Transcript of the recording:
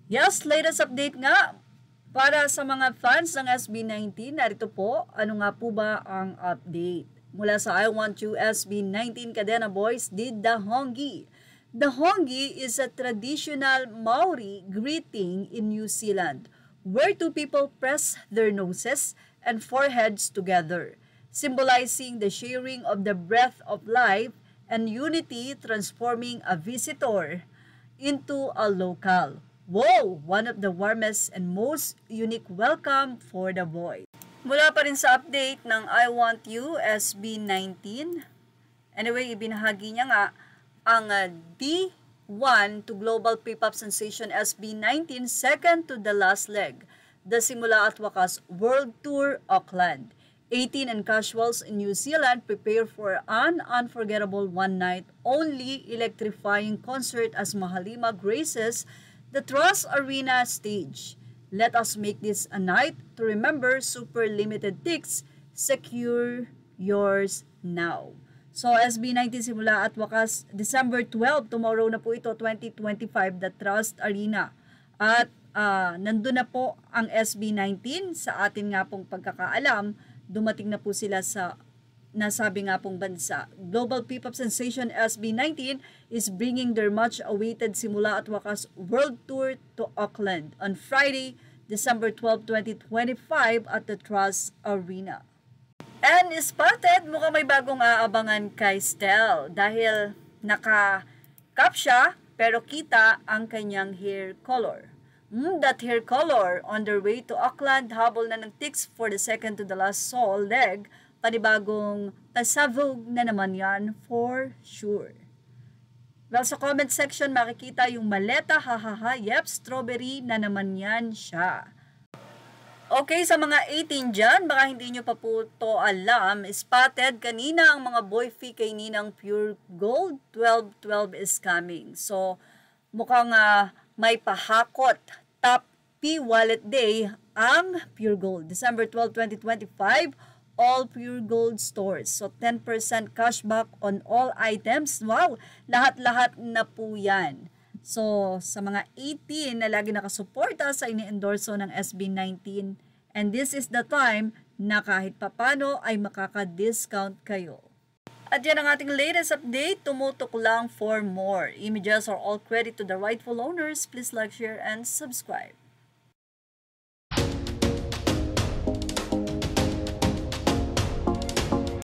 Yes, latest update nga para sa mga fans ng SB19. Narito po, ano nga po ba ang update? Mula sa I Want You SB19 Cadena Boys did the Hongi. The Hongi is a traditional Maori greeting in New Zealand where two people press their noses and foreheads together, symbolizing the sharing of the breath of life and unity, transforming a visitor into a local. Wow! One of the warmest and most unique welcome for the boy. Mula pa rin sa update ng I Want You SB19. Anyway, ibinahagi niya nga ang D1 to Global P-Pop Sensation SB19 second to the last leg, the Simula at Wakas World Tour Auckland. 18 and casuals in New Zealand prepare for an unforgettable one-night only electrifying concert as Mahalima graces the Trust Arena stage. Let us make this a night to remember. Super limited tickets. Secure yours now. So SB19 Simula at Wakas, December 12, tomorrow na po ito, 2025, the Trust Arena. At nandun na po ang SB19 sa atin nga pong pagkakaalam. Dumating na po sila sa nasabi nga pong bansa. Global P-Pop Sensation SB19 is bringing their much-awaited Simula at Wakas World Tour to Auckland on Friday, December 12, 2025 at the Trust Arena. And spotted, mukhang may bagong aabangan kay Stel dahil naka-cap siya pero kita ang kanyang hair color. That hair color on their way to Auckland, habol na ng tics for the second to the last soul leg, panibagong pasabog na naman yan for sure. Well, sa comment section makikita yung maleta, hahaha, yep, strawberry na naman yan siya. Okay, sa mga 18 dyan, baka hindi nyo pa po to alam, spotted kanina ang mga boy fee kay Ninang Pure Gold, 12/12 is coming. So, mukhang may pahakot top P-Wallet Day ang Pure Gold. December 12, 2025, all Pure Gold stores. So 10% cashback on all items. Wow! Lahat-lahat na po yan. So sa mga 18 na lagi nakasuporta sa ini-endorso ng SB19, and this is the time na kahit papano ay makaka-discount kayo. At yan ang ating latest update. Tumutok lang for more. Images are all credit to the rightful owners. Please like, share, and subscribe.